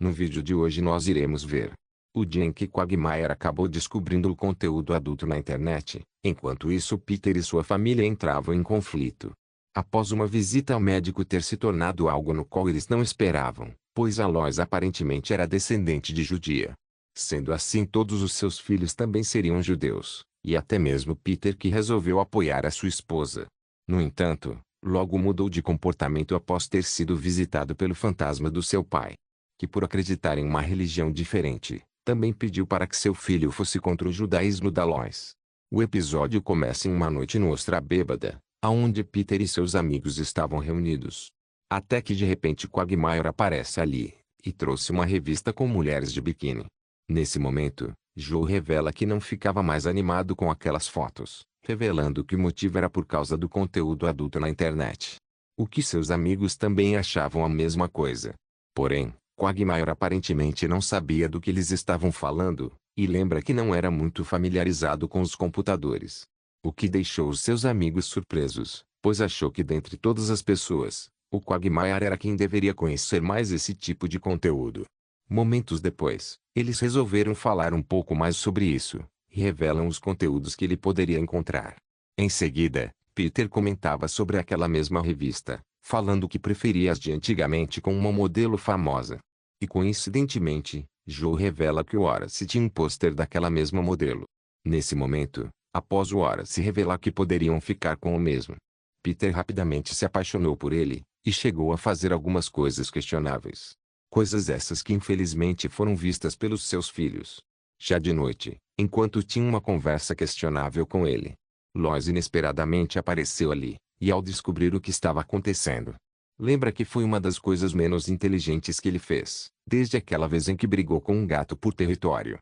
No vídeo de hoje nós iremos ver o dia em que Quagmire acabou descobrindo o conteúdo adulto na internet, enquanto isso Peter e sua família entravam em conflito. Após uma visita ao médico ter se tornado algo no qual eles não esperavam, pois Alois aparentemente era descendente de judia. Sendo assim, todos os seus filhos também seriam judeus, e até mesmo Peter, que resolveu apoiar a sua esposa. No entanto, logo mudou de comportamento após ter sido visitado pelo fantasma do seu pai, que, por acreditar em uma religião diferente, também pediu para que seu filho fosse contra o judaísmo da Lois. O episódio começa em uma noite no Ostra bêbada, aonde Peter e seus amigos estavam reunidos. Até que de repente Quagmire aparece ali, e trouxe uma revista com mulheres de biquíni. Nesse momento, Joe revela que não ficava mais animado com aquelas fotos, revelando que o motivo era por causa do conteúdo adulto na internet. O que seus amigos também achavam a mesma coisa. Porém, Quagmire aparentemente não sabia do que eles estavam falando, e lembra que não era muito familiarizado com os computadores. O que deixou os seus amigos surpresos, pois achou que dentre todas as pessoas, o Quagmire era quem deveria conhecer mais esse tipo de conteúdo. Momentos depois, eles resolveram falar um pouco mais sobre isso, e revelam os conteúdos que ele poderia encontrar. Em seguida, Peter comentava sobre aquela mesma revista, falando que preferia as de antigamente com uma modelo famosa. E coincidentemente, Joe revela que o Horace tinha um pôster daquela mesma modelo. Nesse momento, após o Horace revelar que poderiam ficar com o mesmo, Peter rapidamente se apaixonou por ele, e chegou a fazer algumas coisas questionáveis. Coisas essas que infelizmente foram vistas pelos seus filhos. Já de noite, enquanto tinha uma conversa questionável com ele, Lois inesperadamente apareceu ali, e ao descobrir o que estava acontecendo, lembra que foi uma das coisas menos inteligentes que ele fez, desde aquela vez em que brigou com um gato por território.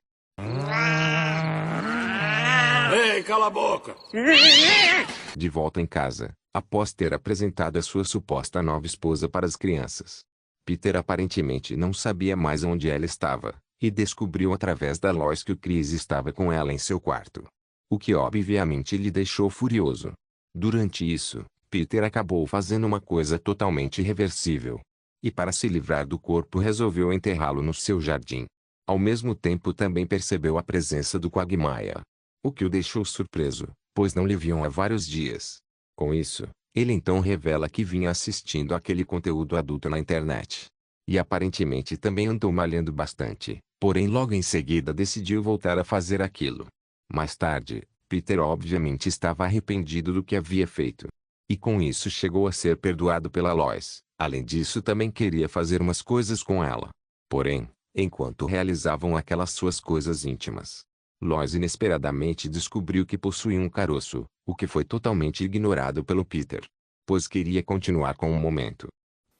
Ei, cala a boca! De volta em casa, após ter apresentado a sua suposta nova esposa para as crianças, Peter aparentemente não sabia mais onde ela estava, e descobriu através da Lois que o Chris estava com ela em seu quarto. O que obviamente lhe deixou furioso. Durante isso, Peter acabou fazendo uma coisa totalmente irreversível. E para se livrar do corpo resolveu enterrá-lo no seu jardim. Ao mesmo tempo também percebeu a presença do Quagmire, o que o deixou surpreso, pois não lhe viam há vários dias. Com isso, ele então revela que vinha assistindo aquele conteúdo adulto na internet. E aparentemente também andou malhando bastante, porém logo em seguida decidiu voltar a fazer aquilo. Mais tarde, Peter obviamente estava arrependido do que havia feito. E com isso chegou a ser perdoado pela Lois. Além disso também queria fazer umas coisas com ela. Porém, enquanto realizavam aquelas suas coisas íntimas, Lois inesperadamente descobriu que possuía um caroço, o que foi totalmente ignorado pelo Peter, pois queria continuar com o momento.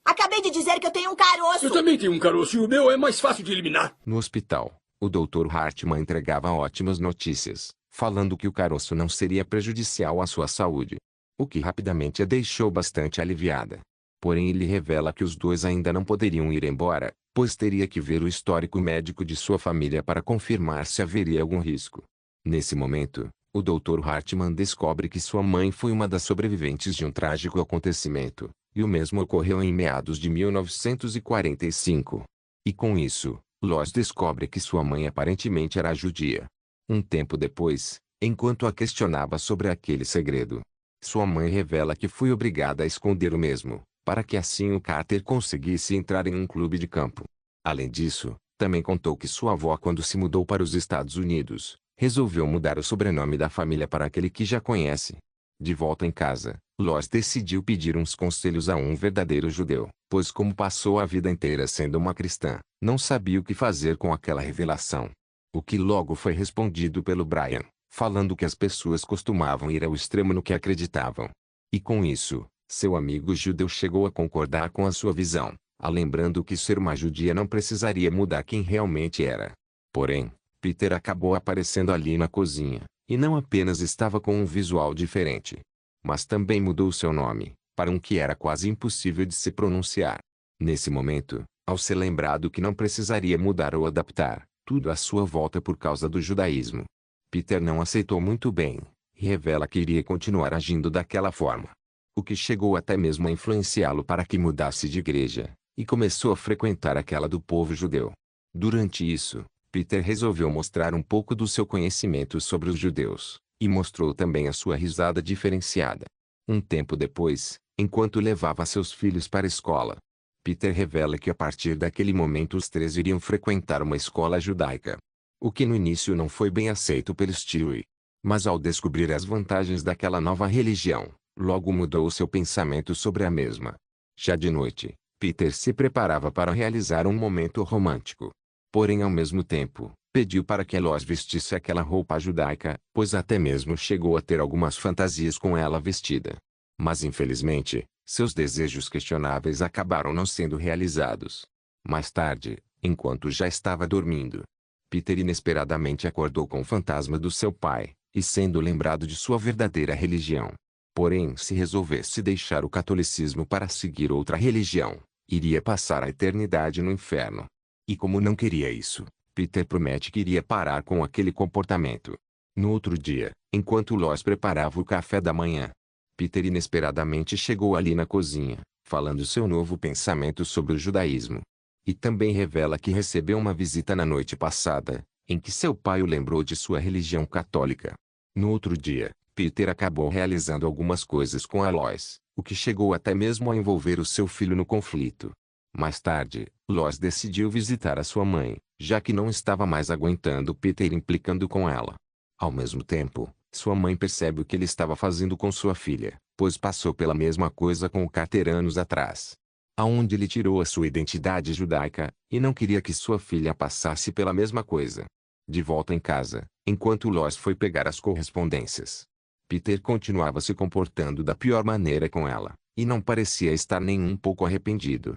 Acabei de dizer que eu tenho um caroço! Eu também tenho um caroço e o meu é mais fácil de eliminar. No hospital, o Dr. Hartman entregava ótimas notícias, falando que o caroço não seria prejudicial à sua saúde, o que rapidamente a deixou bastante aliviada. Porém ele revela que os dois ainda não poderiam ir embora, pois teria que ver o histórico médico de sua família para confirmar se haveria algum risco. Nesse momento, o Dr. Hartman descobre que sua mãe foi uma das sobreviventes de um trágico acontecimento, e o mesmo ocorreu em meados de 1945. E com isso, Lois descobre que sua mãe aparentemente era judia. Um tempo depois, enquanto a questionava sobre aquele segredo, sua mãe revela que foi obrigada a esconder o mesmo, para que assim o Carter conseguisse entrar em um clube de campo. Além disso, também contou que sua avó, quando se mudou para os Estados Unidos, resolveu mudar o sobrenome da família para aquele que já conhece. De volta em casa, Lois decidiu pedir uns conselhos a um verdadeiro judeu, pois como passou a vida inteira sendo uma cristã, não sabia o que fazer com aquela revelação. O que logo foi respondido pelo Brian, falando que as pessoas costumavam ir ao extremo no que acreditavam. E com isso, seu amigo judeu chegou a concordar com a sua visão, lembrando que ser uma judia não precisaria mudar quem realmente era. Porém, Peter acabou aparecendo ali na cozinha, e não apenas estava com um visual diferente, mas também mudou seu nome, para um que era quase impossível de se pronunciar. Nesse momento, ao ser lembrado que não precisaria mudar ou adaptar tudo à sua volta por causa do judaísmo, Peter não aceitou muito bem, e revela que iria continuar agindo daquela forma. O que chegou até mesmo a influenciá-lo para que mudasse de igreja, e começou a frequentar aquela do povo judeu. Durante isso, Peter resolveu mostrar um pouco do seu conhecimento sobre os judeus, e mostrou também a sua risada diferenciada. Um tempo depois, enquanto levava seus filhos para a escola, Peter revela que a partir daquele momento os três iriam frequentar uma escola judaica. O que no início não foi bem aceito pelo Stewie. Mas ao descobrir as vantagens daquela nova religião, logo mudou seu pensamento sobre a mesma. Já de noite, Peter se preparava para realizar um momento romântico. Porém ao mesmo tempo, pediu para que Lois vestisse aquela roupa judaica, pois até mesmo chegou a ter algumas fantasias com ela vestida. Mas infelizmente, seus desejos questionáveis acabaram não sendo realizados. Mais tarde, enquanto já estava dormindo, Peter inesperadamente acordou com o fantasma do seu pai, e sendo lembrado de sua verdadeira religião. Porém, se resolvesse deixar o catolicismo para seguir outra religião, iria passar a eternidade no inferno. E como não queria isso, Peter promete que iria parar com aquele comportamento. No outro dia, enquanto Lois preparava o café da manhã, Peter inesperadamente chegou ali na cozinha, falando seu novo pensamento sobre o judaísmo. E também revela que recebeu uma visita na noite passada, em que seu pai o lembrou de sua religião católica. No outro dia, Peter acabou realizando algumas coisas com a Lois, o que chegou até mesmo a envolver o seu filho no conflito. Mais tarde, Lois decidiu visitar a sua mãe, já que não estava mais aguentando Peter implicando com ela. Ao mesmo tempo, sua mãe percebe o que ele estava fazendo com sua filha, pois passou pela mesma coisa com o Carter anos atrás, aonde ele tirou a sua identidade judaica, e não queria que sua filha passasse pela mesma coisa. De volta em casa, enquanto Lois foi pegar as correspondências, Peter continuava se comportando da pior maneira com ela, e não parecia estar nem um pouco arrependido.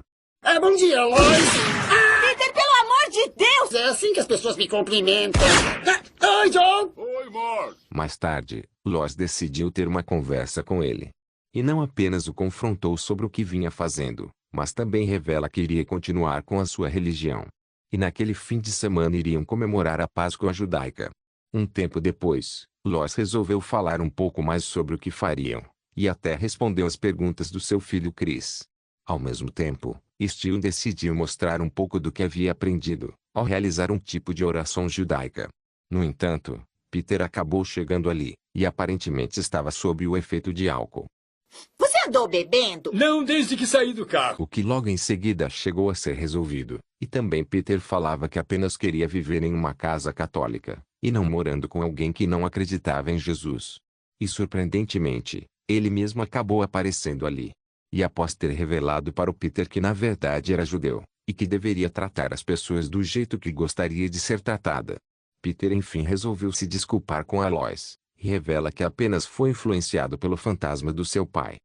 Bom dia, Lois. Peter, pelo amor de Deus! É assim que as pessoas me cumprimentam. Oi, John. Oi, Mark. Mais tarde, Lois decidiu ter uma conversa com ele. E não apenas o confrontou sobre o que vinha fazendo, mas também revela que iria continuar com a sua religião. E naquele fim de semana iriam comemorar a Páscoa judaica. Um tempo depois, Lois resolveu falar um pouco mais sobre o que fariam, e até respondeu às perguntas do seu filho Chris. Ao mesmo tempo, Stewie decidiu mostrar um pouco do que havia aprendido, ao realizar um tipo de oração judaica. No entanto, Peter acabou chegando ali, e aparentemente estava sob o efeito de álcool. Você andou bebendo? Não desde que saí do carro. O que logo em seguida chegou a ser resolvido, e também Peter falava que apenas queria viver em uma casa católica, e não morando com alguém que não acreditava em Jesus. E surpreendentemente, ele mesmo acabou aparecendo ali. E após ter revelado para o Peter que na verdade era judeu, e que deveria tratar as pessoas do jeito que gostaria de ser tratada, Peter enfim resolveu se desculpar com a Lois, e revela que apenas foi influenciado pelo fantasma do seu pai.